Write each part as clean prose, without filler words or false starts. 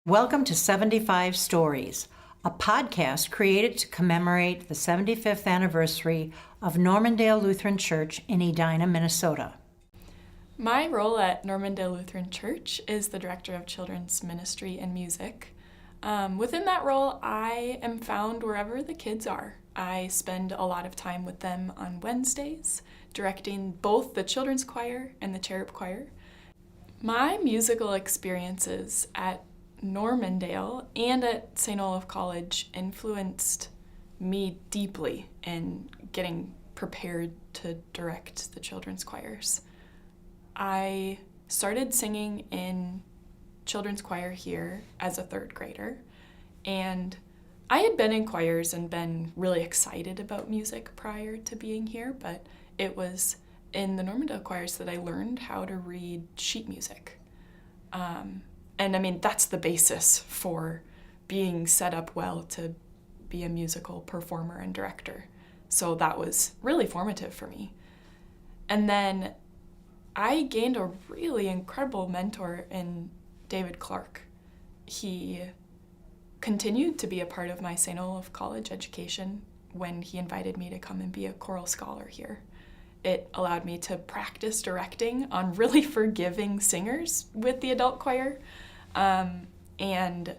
Welcome to 75 Stories, a podcast created to commemorate the 75th anniversary of Normandale Lutheran Church in Edina, Minnesota. My role at Normandale Lutheran Church is the Director of Children's Ministry and Music. Within that role, I am found wherever the kids are. I spend a lot of time with them on Wednesdays, directing both the children's choir and the cherub choir. My musical experiences at Normandale and at St. Olaf College influenced me deeply in getting prepared to direct the children's choirs. I started singing in children's choir here as a third grader, and I had been in choirs and been really excited about music prior to being here, but it was in the Normandale choirs that I learned how to read sheet music. And I mean, that's the basis for being set up well to be a musical performer and director. So that was really formative for me. And then I gained a really incredible mentor in David Clark. He continued to be a part of my St. Olaf College education when he invited me to come and be a choral scholar here. It allowed me to practice directing on really forgiving singers with the adult choir. And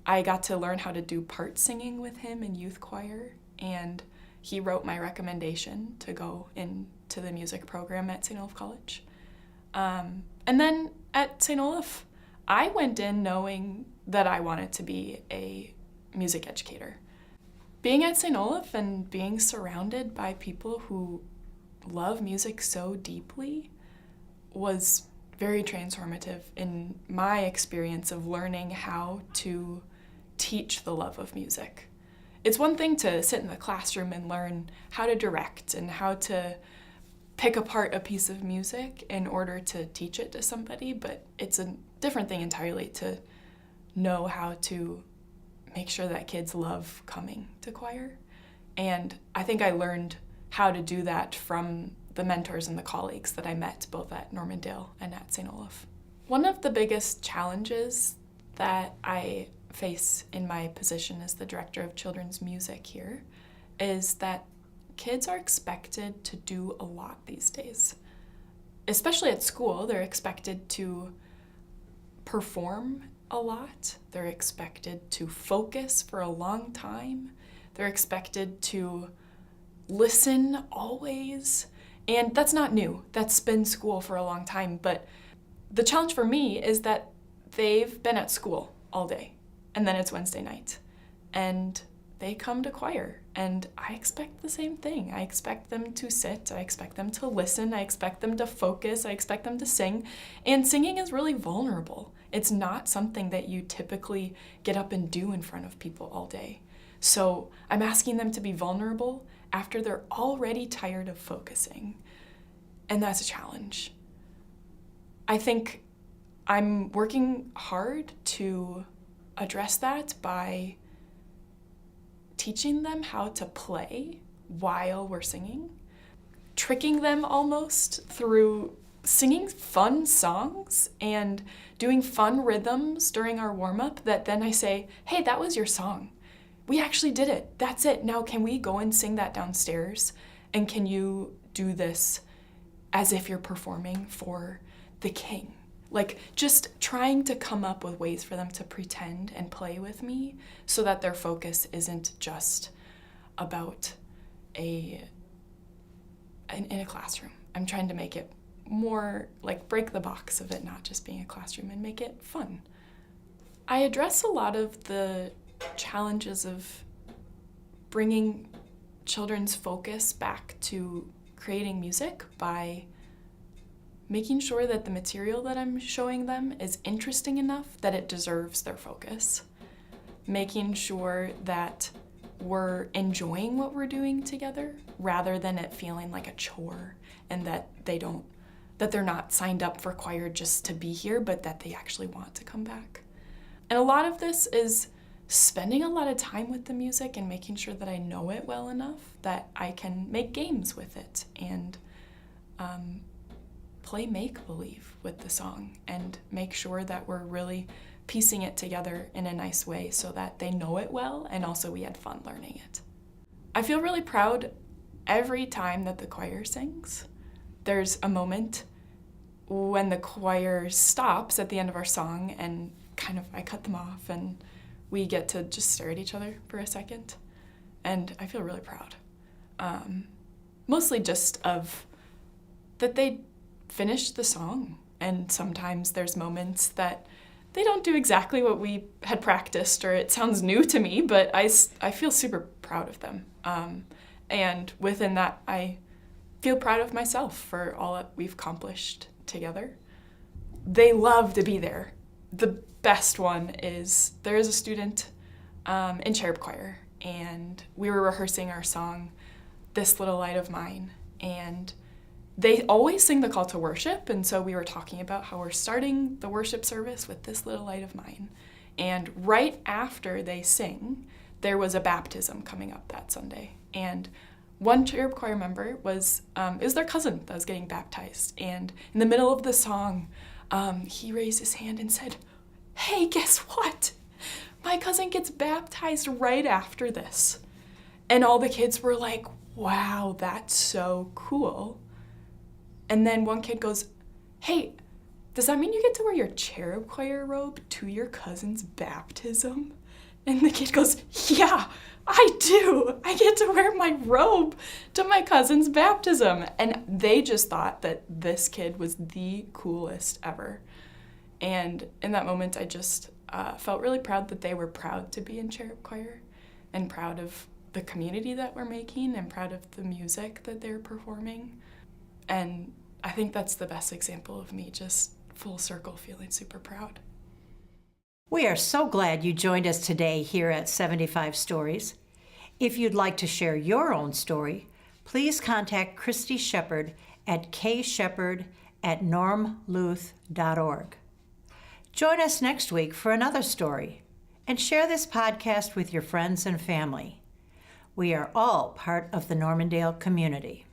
I got to learn how to do part singing with him in youth choir, and he wrote my recommendation to go into the music program at St. Olaf College. And then at St. Olaf, I went in knowing that I wanted to be a music educator. Being at St. Olaf and being surrounded by people who love music so deeply was very transformative in my experience of learning how to teach the love of music. It's one thing to sit in the classroom and learn how to direct and how to pick apart a piece of music in order to teach it to somebody, but it's a different thing entirely to know how to make sure that kids love coming to choir. And I think I learned how to do that from the mentors and the colleagues that I met both at Normandale and at St. Olaf. One of the biggest challenges that I face in my position as the Director of Children's Music here is that kids are expected to do a lot these days. Especially at school, they're expected to perform a lot. They're expected to focus for a long time. They're expected to listen always. And that's not new. That's been school for a long time. But the challenge for me is that they've been at school all day, and then it's Wednesday night, and they come to choir, and I expect the same thing. I expect them to sit, I expect them to listen, I expect them to focus, I expect them to sing, and singing is really vulnerable. It's not something that you typically get up and do in front of people all day. So I'm asking them to be vulnerable after they're already tired of focusing, and that's a challenge. I think I'm working hard to address that by teaching them how to play while we're singing, tricking them almost through singing fun songs and doing fun rhythms during our warm-up that then I say, hey, that was your song. We actually did it. That's it. Now can we go and sing that downstairs? And can you do this as if you're performing for the king? Like just trying to come up with ways for them to pretend and play with me so that their focus isn't just about in a classroom. I'm trying to make it more like break the box of it not just being a classroom and make it fun. I address a lot of the challenges of bringing children's focus back to creating music by making sure that the material that I'm showing them is interesting enough that it deserves their focus. Making sure that we're enjoying what we're doing together rather than it feeling like a chore, and that they're not signed up for choir just to be here, but that they actually want to come back. And a lot of this is spending a lot of time with the music and making sure that I know it well enough that I can make games with it and play make-believe with the song and make sure that we're really piecing it together in a nice way so that they know it well, and also we had fun learning it. I feel really proud every time that the choir sings. There's a moment when the choir stops at the end of our song and I cut them off and we get to just stare at each other for a second. And I feel really proud. Mostly just of that they finished the song. And sometimes there's moments that they don't do exactly what we had practiced, or it sounds new to me, but I feel super proud of them. And within that, I feel proud of myself for all that we've accomplished together. They love to be there. The best one is there is a student in cherub choir, and we were rehearsing our song, This Little Light of Mine, and they always sing the call to worship, and so we were talking about how we're starting the worship service with This Little Light of Mine. And right after they sing, there was a baptism coming up that Sunday. And one cherub choir member it was their cousin that was getting baptized. And in the middle of the song, he raised his hand and said, "Hey, guess what? My cousin gets baptized right after this." And all the kids were like, "Wow, that's so cool." And then one kid goes, "Hey, does that mean you get to wear your cherub choir robe to your cousin's baptism?" And the kid goes, "Yeah, I do. I get to wear my robe to my cousin's baptism." And they just thought that this kid was the coolest ever. And in that moment, I just felt really proud that they were proud to be in cherub choir, and proud of the community that we're making, and proud of the music that they're performing. And I think that's the best example of me just full circle feeling super proud. We are so glad you joined us today here at 75 Stories. If you'd like to share your own story, please contact Christy Shepard at kshepard@normluth.org. Join us next week for another story, and share this podcast with your friends and family. We are all part of the Normandale community.